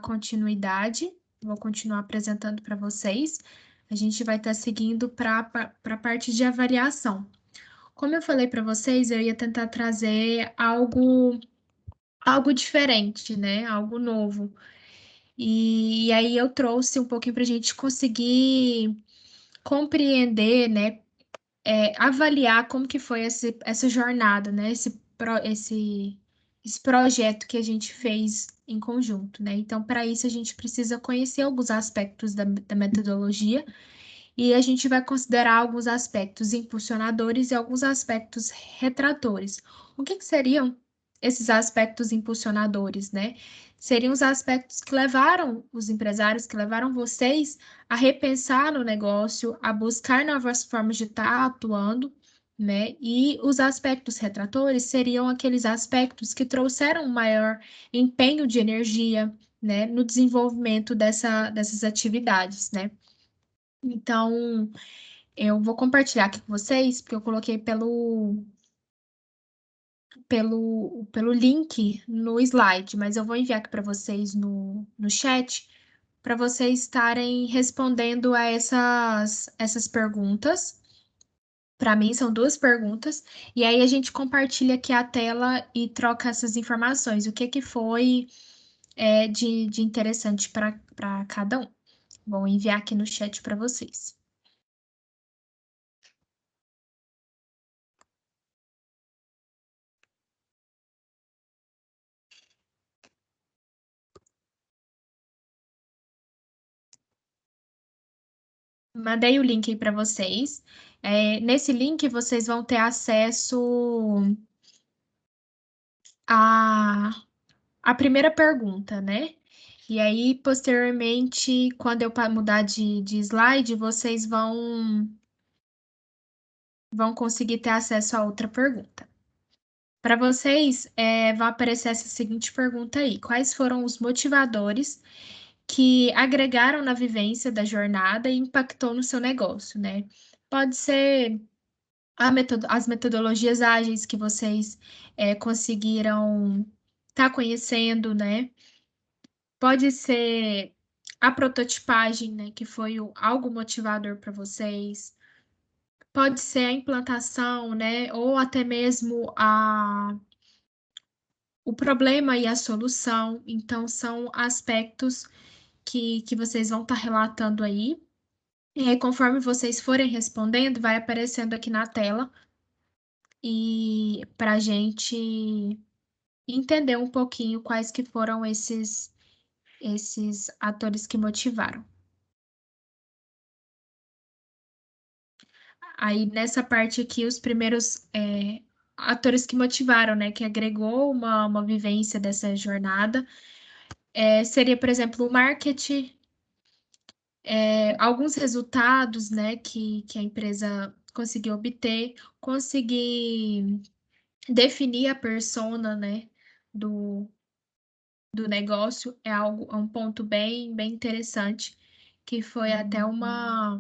continuidade. Vou continuar apresentando para vocês. A gente vai estar seguindo para a parte de avaliação. Como eu falei para vocês, eu ia tentar trazer algo diferente, né? Algo novo. E aí eu trouxe um pouquinho para a gente conseguir compreender, né? Avaliar como que foi essa jornada, né? Esse projeto que a gente fez em conjunto, né? Então, para isso, a gente precisa conhecer alguns aspectos da metodologia e a gente vai considerar alguns aspectos impulsionadores e alguns aspectos retratores. O que seriam esses aspectos impulsionadores, né? Seriam os aspectos que levaram os empresários, que levaram vocês a repensar no negócio, a buscar novas formas de estar atuando, né? E os aspectos retratores seriam aqueles aspectos que trouxeram um maior empenho de energia, né, no desenvolvimento dessas atividades, né? Então, eu vou compartilhar aqui com vocês, porque eu coloquei pelo link no slide, mas eu vou enviar aqui para vocês no chat, para vocês estarem respondendo a essas perguntas. Para mim, são duas perguntas, e aí a gente compartilha aqui a tela e troca essas informações, o que que foi de interessante para cada um. Vou enviar aqui no chat para vocês. Mandei o link aí para vocês. Nesse link, vocês vão ter acesso à primeira pergunta, né? E aí, posteriormente, quando eu mudar de slide, vocês vão conseguir ter acesso à outra pergunta. Para vocês, vai aparecer essa seguinte pergunta aí: quais foram os motivadores que agregaram na vivência da jornada e impactou no seu negócio, né? Pode ser as metodologias ágeis que vocês conseguiram estar conhecendo, né? Pode ser a prototipagem, né? Que foi algo motivador para vocês. Pode ser a implantação, né? Ou até mesmo o problema e a solução. Então, são aspectos que vocês vão estar relatando aí. E aí, conforme vocês forem respondendo, vai aparecendo aqui na tela e para a gente entender um pouquinho quais que foram esses atores que motivaram. Aí, nessa parte aqui, os primeiros atores que motivaram, né, que agregou uma vivência dessa jornada, seria, por exemplo, o marketing, alguns resultados, né, que a empresa conseguiu obter, conseguir definir a persona, né, do negócio é um ponto bem interessante, que foi até uma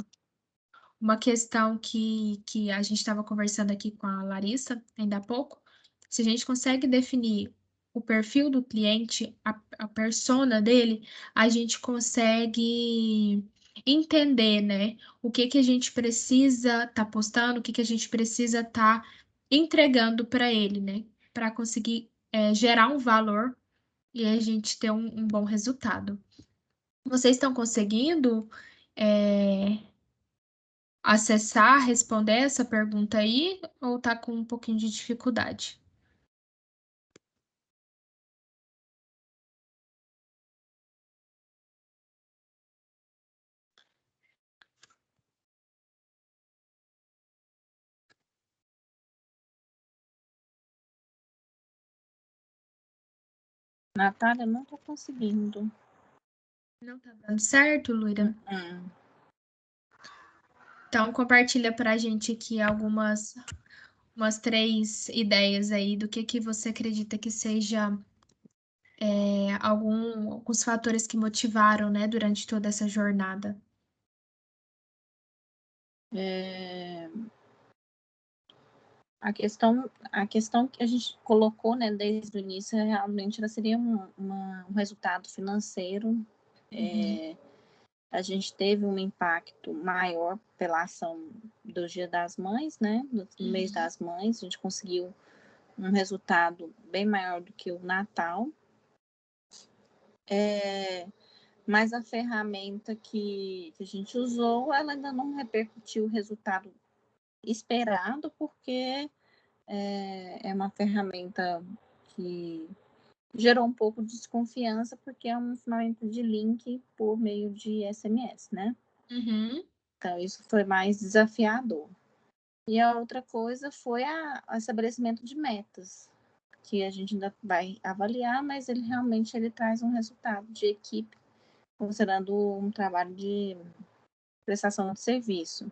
questão que a gente estava conversando aqui com a Larissa ainda há pouco. Se a gente consegue definir o perfil do cliente, a persona dele, a gente consegue entender, né, o que que a gente precisa estar postando, o que que a gente precisa estar entregando para ele, né, para conseguir gerar um valor e a gente ter um bom resultado. Vocês estão conseguindo acessar, responder essa pergunta aí, ou tá com um pouquinho de dificuldade? Natália, não tô conseguindo. Não tá dando certo, Luíra? Então, compartilha pra gente aqui umas 3 ideias aí do que você acredita que seja alguns fatores que motivaram, né, durante toda essa jornada. A questão que a gente colocou, né, desde o início, realmente ela seria um resultado financeiro. A gente teve um impacto maior pela ação do Dia das Mães, né, do mês das mães, a gente conseguiu um resultado bem maior do que o Natal. Mas a ferramenta que a gente usou, ela ainda não repercutiu o resultado esperado, porque é uma ferramenta que gerou um pouco de desconfiança, porque é uma ferramenta de link por meio de SMS, né? Então, isso foi mais desafiador. E a outra coisa foi o estabelecimento de metas, que a gente ainda vai avaliar, mas ele realmente traz um resultado de equipe, considerando um trabalho de prestação de serviço,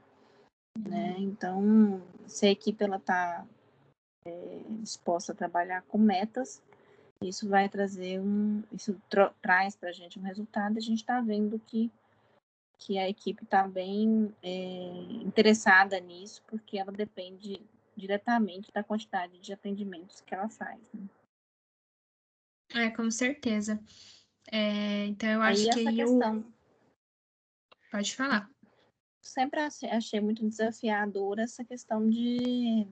né? Então, se a equipe está disposta a trabalhar com metas, isso vai trazer traz para a gente um resultado. A gente está vendo que a equipe está bem interessada nisso, porque ela depende diretamente da quantidade de atendimentos que ela faz, né? Com certeza. Então, eu acho Aí que essa questão... Pode falar. Sempre achei muito desafiadora essa questão de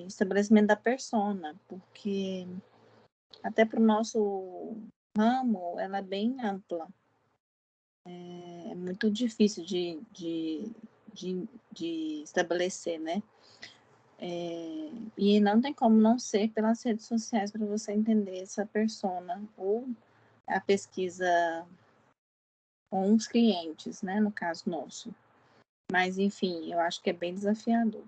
estabelecimento da persona, porque até para o nosso ramo ela é bem ampla. É muito difícil de estabelecer, né? E não tem como não ser pelas redes sociais para você entender essa persona, ou a pesquisa com os clientes, né? No caso nosso. Mas, enfim, eu acho que é bem desafiador.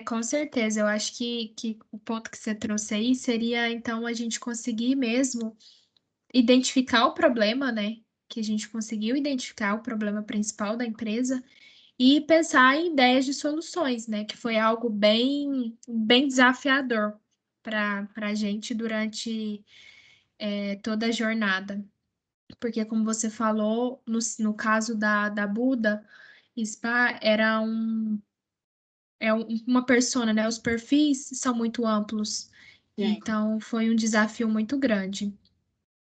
Com certeza. Eu acho que o ponto que você trouxe aí seria, então, a gente conseguir mesmo identificar o problema, né? Que a gente conseguiu identificar o problema principal da empresa e pensar em ideias de soluções, né? Que foi algo bem, bem desafiador para a gente durante toda a jornada. Porque, como você falou, no caso da Buda, Spa uma persona, né? Os perfis são muito amplos. Sim. Então, foi um desafio muito grande.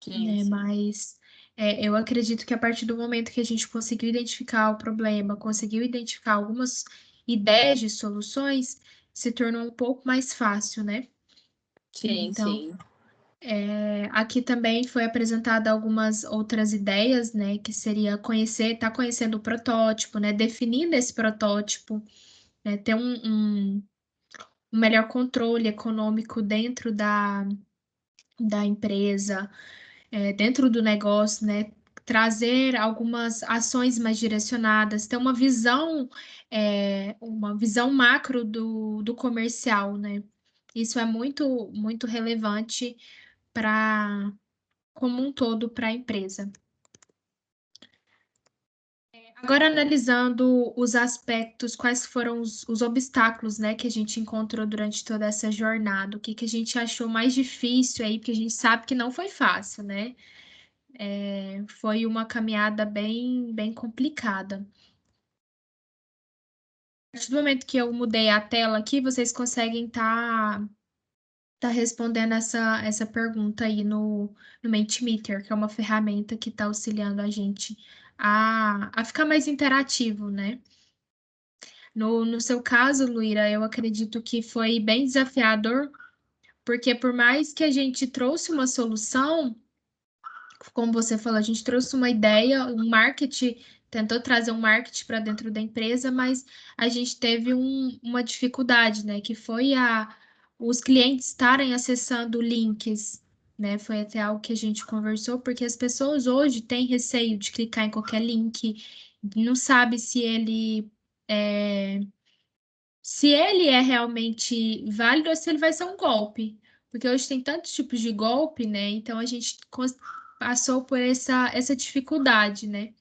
Sim. Mas eu acredito que a partir do momento que a gente conseguiu identificar o problema, conseguiu identificar algumas ideias de soluções, se tornou um pouco mais fácil, né? Sim, Então, sim. aqui também foi apresentada algumas outras ideias, né? Que seria tá conhecendo o protótipo, né? Definindo esse protótipo, né? Ter um melhor controle econômico dentro da empresa, dentro do negócio, né? Trazer algumas ações mais direcionadas, ter uma visão macro do comercial, né? Isso é muito, muito relevante como um todo para a empresa. Agora, analisando os aspectos, quais foram os obstáculos, né, que a gente encontrou durante toda essa jornada, o que a gente achou mais difícil aí, porque a gente sabe que não foi fácil, né? Foi uma caminhada bem, bem complicada. A partir do momento que eu mudei a tela aqui, vocês conseguem tá respondendo essa pergunta aí no Mentimeter, que é uma ferramenta que está auxiliando a gente a ficar mais interativo, né? No seu caso, Luíra, eu acredito que foi bem desafiador, porque por mais que a gente trouxe uma solução, como você falou, a gente trouxe uma ideia, um marketing, tentou trazer um marketing para dentro da empresa, mas a gente teve uma dificuldade, né? Que foi os clientes estarem acessando links, né? Foi até algo que a gente conversou, porque as pessoas hoje têm receio de clicar em qualquer link, não sabe se ele é realmente válido ou se ele vai ser um golpe. Porque hoje tem tantos tipos de golpe, né? Então a gente passou por essa dificuldade, né?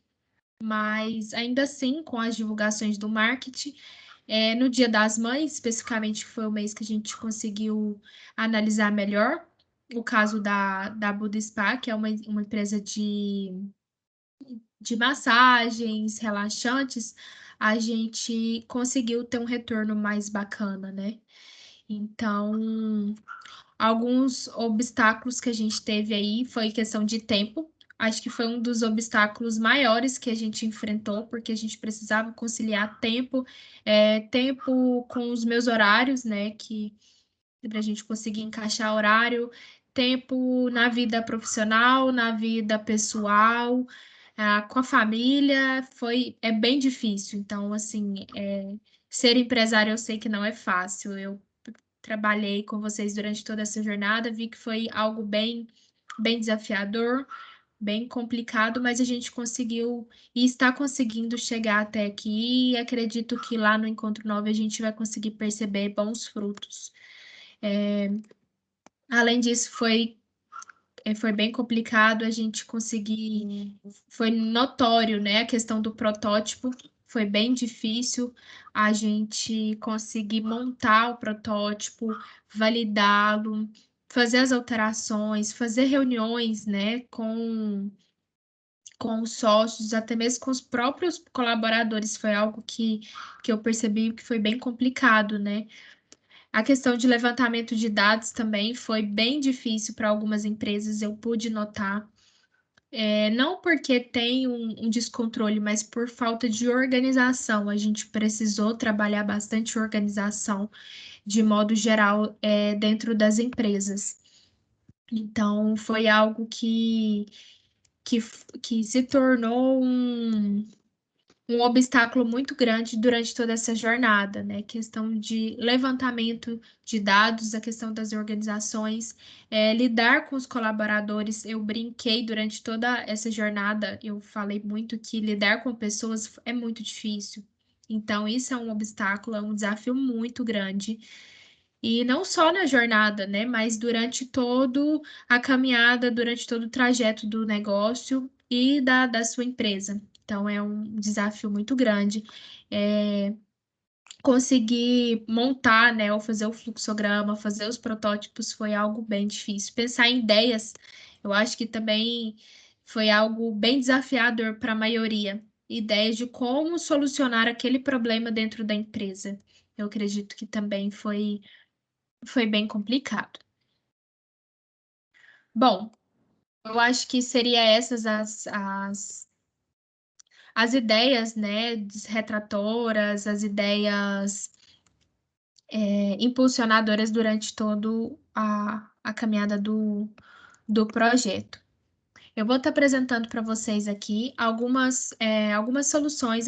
Mas ainda assim, com as divulgações do marketing, No Dia das Mães, especificamente, que foi o mês que a gente conseguiu analisar melhor o caso da Buda Spa, que é uma empresa de massagens relaxantes, a gente conseguiu ter um retorno mais bacana, né? Então, alguns obstáculos que a gente teve aí foi questão de tempo. Acho que foi um dos obstáculos maiores que a gente enfrentou, porque a gente precisava conciliar tempo com os meus horários, né? Que para a gente conseguir encaixar horário, tempo na vida profissional, na vida pessoal, com a família, é bem difícil. Então, assim, ser empresário eu sei que não é fácil. Eu trabalhei com vocês durante toda essa jornada, vi que foi algo bem desafiador, bem complicado, mas a gente conseguiu e está conseguindo chegar até aqui e acredito que lá no Encontro 9 a gente vai conseguir perceber bons frutos. Além disso, foi bem complicado a gente conseguir, foi notório, né, a questão do protótipo, foi bem difícil a gente conseguir montar o protótipo, validá-lo, fazer as alterações, fazer reuniões, né, com os sócios, até mesmo com os próprios colaboradores, foi algo que eu percebi que foi bem complicado, né? A questão de levantamento de dados também foi bem difícil para algumas empresas, eu pude notar. Não porque tem um descontrole, mas por falta de organização. A gente precisou trabalhar bastante organização, de modo geral, dentro das empresas. Então, foi algo que, que se tornou um obstáculo muito grande durante toda essa jornada, né? Questão de levantamento de dados, a questão das organizações, lidar com os colaboradores. Eu brinquei durante toda essa jornada, eu falei muito que lidar com pessoas é muito difícil. Então, isso é um obstáculo, é um desafio muito grande. E não só na jornada, né? Mas durante todo a caminhada, durante todo o trajeto do negócio e da sua empresa. Então, é um desafio muito grande. Conseguir montar, né, ou fazer o fluxograma, fazer os protótipos foi algo bem difícil. Pensar em ideias, eu acho que também foi algo bem desafiador para a maioria. Ideias de como solucionar aquele problema dentro da empresa. Eu acredito que também foi bem complicado. Bom, eu acho que seria essas as ideias, né, retratoras, as ideias impulsionadoras durante todo a caminhada do projeto. Eu vou estar apresentando para vocês aqui algumas soluções,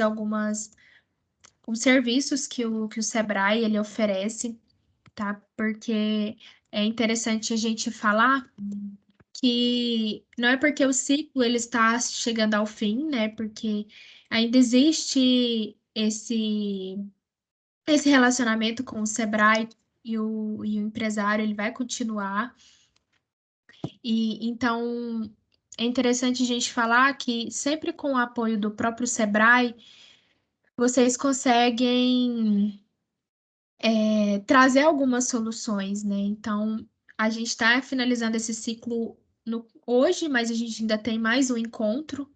os serviços que o Sebrae ele oferece, tá? Porque é interessante a gente falar que não é porque o ciclo ele está chegando ao fim, né? Porque ainda existe esse relacionamento com o Sebrae e o empresário, ele vai continuar. E então é interessante a gente falar que sempre com o apoio do próprio Sebrae, vocês conseguem trazer algumas soluções, né? Então, a gente está finalizando esse ciclo hoje, mas a gente ainda tem mais um encontro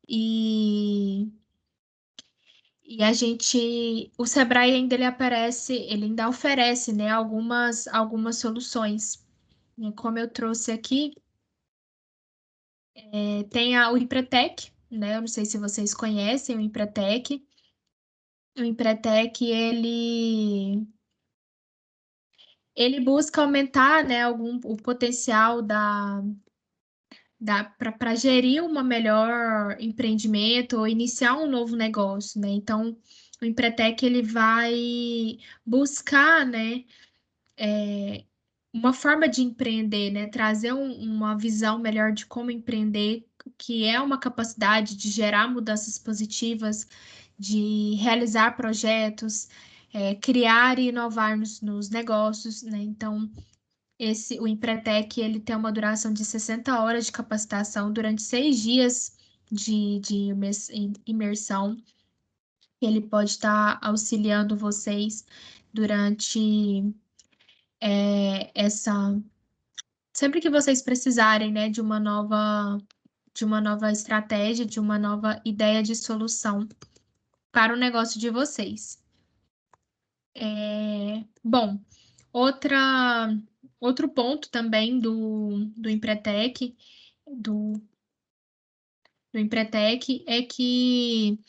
e, o Sebrae ainda ele ainda oferece, né, algumas soluções. E como eu trouxe aqui, tem o Empretec, né? Eu não sei se vocês conhecem o Empretec. O Empretec, ele busca aumentar, né, o potencial para gerir uma melhor empreendimento ou iniciar um novo negócio, né? Então, o Empretec ele vai buscar, né, uma forma de empreender, né? Trazer uma visão melhor de como empreender, que é uma capacidade de gerar mudanças positivas, de realizar projetos, criar e inovar nos negócios, né? Então, o Empretec, ele tem uma duração de 60 horas de capacitação durante 6 dias de imersão. Ele pode estar auxiliando vocês durante essa. Sempre que vocês precisarem, né, de uma nova estratégia, de uma nova ideia de solução para o negócio de vocês. Bom, outro ponto também do Empretec, do Empretec é que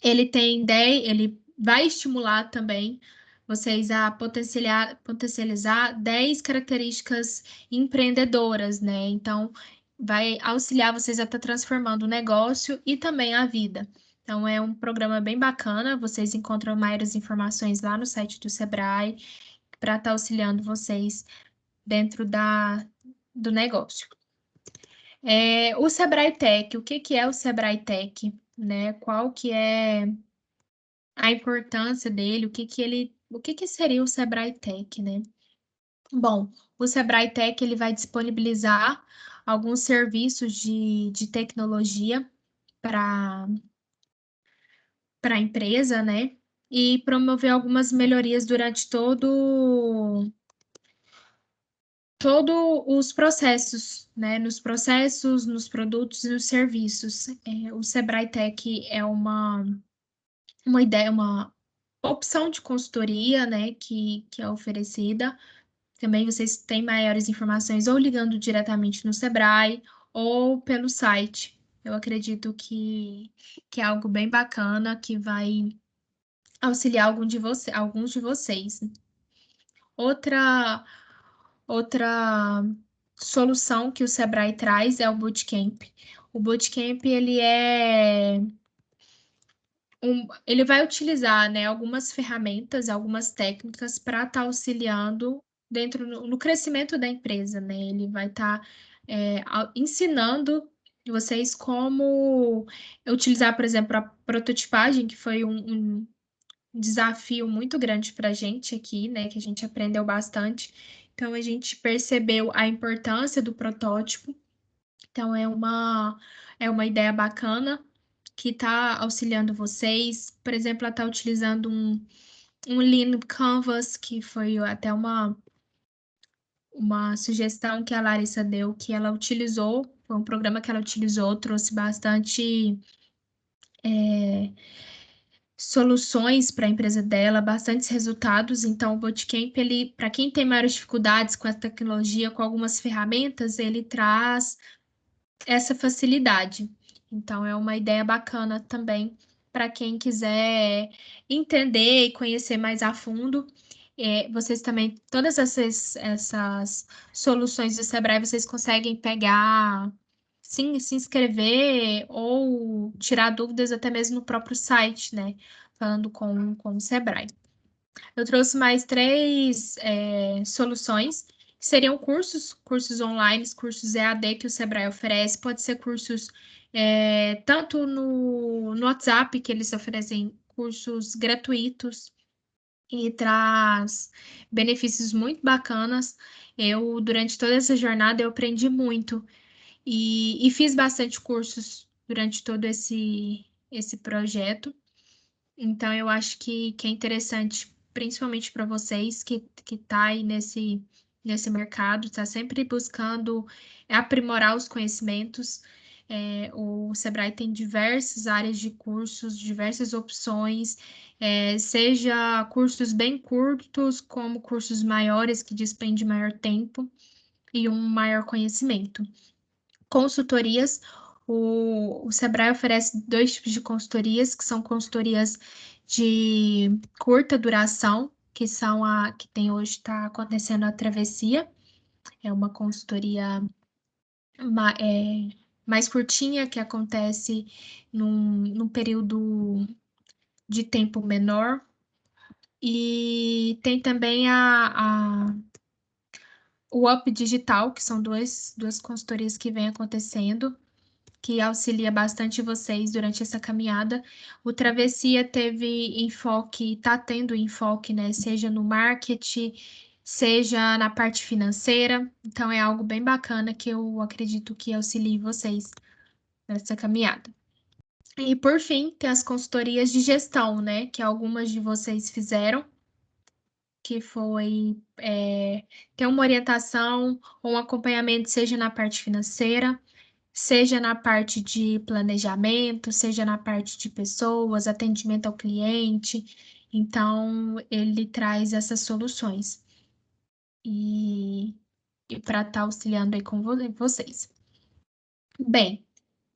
ele vai estimular também vocês a potencializar 10 características empreendedoras, né? Então, vai auxiliar vocês a estar transformando o negócio e também a vida. Então, é um programa bem bacana. Vocês encontram maiores informações lá no site do Sebrae para estar auxiliando vocês dentro do negócio. O Sebrae Tech, o que é o Sebrae Tech, né? Qual que é a importância dele, o que seria o Sebrae Tech, né? Bom, o Sebrae Tech ele vai disponibilizar alguns serviços de tecnologia para a empresa, né? E promover algumas melhorias durante todos os processos, né? Nos processos, nos produtos e nos serviços. O Sebrae Tech é uma ideia, uma opção de consultoria, né, que é oferecida. Também vocês têm maiores informações ou ligando diretamente no Sebrae ou pelo site. Eu acredito que é algo bem bacana que vai auxiliar alguns de vocês. Outra solução que o Sebrae traz é o Bootcamp. O Bootcamp, ele vai utilizar, né, algumas ferramentas, algumas técnicas para estar auxiliando no crescimento da empresa, né? Ele vai estar ensinando vocês como utilizar, por exemplo, a prototipagem, que foi um desafio muito grande para a gente aqui, né? Que a gente aprendeu bastante. Então, a gente percebeu a importância do protótipo. Então, é uma ideia bacana que está auxiliando vocês. Por exemplo, ela está utilizando um Lean Canvas, que foi até uma sugestão que a Larissa deu, que ela utilizou, foi um programa que ela utilizou, trouxe bastante soluções para a empresa dela, bastantes resultados. Então, o Bootcamp, ele, para quem tem maiores dificuldades com a tecnologia, com algumas ferramentas, ele traz essa facilidade. Então, é uma ideia bacana também para quem quiser entender e conhecer mais a fundo. Vocês também, todas essas soluções do Sebrae, vocês conseguem pegar, sim, se inscrever ou tirar dúvidas até mesmo no próprio site, né? Falando com o Sebrae. Eu trouxe mais três soluções, que seriam cursos online, cursos EAD que o Sebrae oferece. Pode ser cursos tanto no WhatsApp, que eles oferecem cursos gratuitos e traz benefícios muito bacanas. Durante toda essa jornada, eu aprendi muito e fiz bastante cursos durante todo esse projeto. Então, eu acho que é interessante, principalmente para vocês que tá aí nesse mercado, está sempre buscando aprimorar os conhecimentos. O Sebrae tem diversas áreas de cursos, diversas opções, seja cursos bem curtos, como cursos maiores, que despendem maior tempo e um maior conhecimento. Consultorias. O Sebrae oferece dois tipos de consultorias, que são consultorias de curta duração, que são a que tem hoje, está acontecendo a Travessia. É uma consultoria mais curtinha, que acontece num período de tempo menor. E tem também o Up Digital, que são duas consultorias que vêm acontecendo, que auxilia bastante vocês durante essa caminhada. O Travessia teve enfoque, está tendo enfoque, né? Seja no marketing, seja na parte financeira. Então, é algo bem bacana que eu acredito que auxilie vocês nessa caminhada. E, por fim, tem as consultorias de gestão, né? Que algumas de vocês fizeram, que foi ter uma orientação ou um acompanhamento, seja na parte financeira, seja na parte de planejamento, seja na parte de pessoas, atendimento ao cliente. Então, ele traz essas soluções. E, para estar auxiliando aí com vocês. Bem,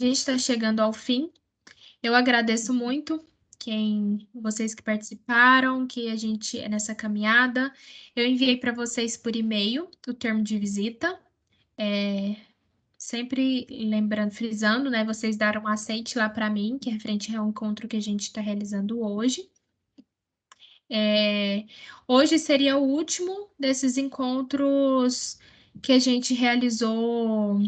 a gente está chegando ao fim. Eu agradeço muito vocês que participaram, que a gente nessa caminhada. Eu enviei para vocês por e-mail o termo de visita. Sempre lembrando, frisando, né? Vocês deram um aceite lá para mim, que é referente ao encontro que a gente está realizando hoje. Hoje seria o último desses encontros que a gente realizou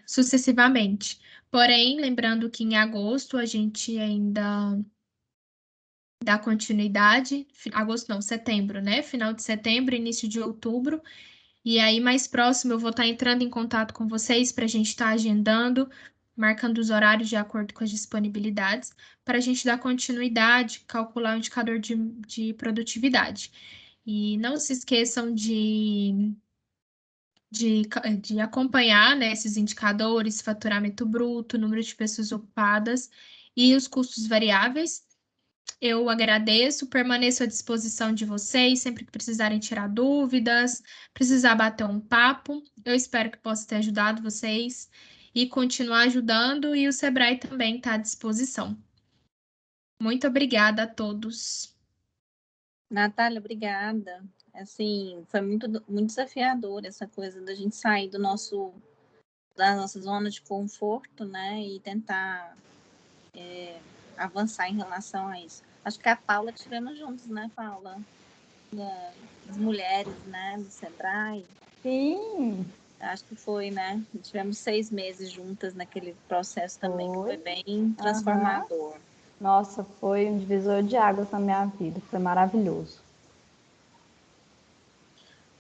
sucessivamente. Porém, lembrando que em agosto a gente ainda dá continuidade, agosto não, setembro, né? Final de setembro, início de outubro. E aí, mais próximo, eu vou estar entrando em contato com vocês para a gente estar agendando, marcando os horários de acordo com as disponibilidades, para a gente dar continuidade, calcular o indicador de produtividade. E não se esqueçam de acompanhar, né, esses indicadores, faturamento bruto, número de pessoas ocupadas e os custos variáveis. Eu agradeço, permaneço à disposição de vocês sempre que precisarem tirar dúvidas, precisar bater um papo. Eu espero que possa ter ajudado vocês e continuar ajudando, e o Sebrae também está à disposição. Muito obrigada a todos. Natália, obrigada. Assim, foi muito, muito desafiador essa coisa da gente sair da nossa zona de conforto, né, e tentar avançar em relação a isso. Acho que a Paula estivemos juntos, né, Paula? Das mulheres, né, do Sebrae. Sim. Acho que foi, né? Tivemos 6 meses juntas naquele processo também, que foi bem transformador. Nossa, foi um divisor de águas na minha vida, foi maravilhoso.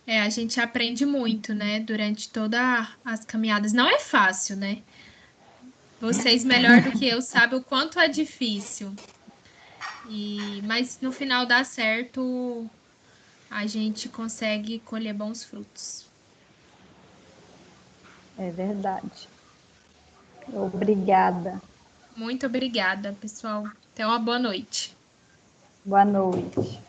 A gente aprende muito, né, durante todas as caminhadas. Não é fácil, né? Vocês, melhor do que eu, sabem o quanto é difícil. Mas no final dá certo, a gente consegue colher bons frutos. É verdade. Obrigada. Muito obrigada, pessoal. Até uma boa noite. Boa noite.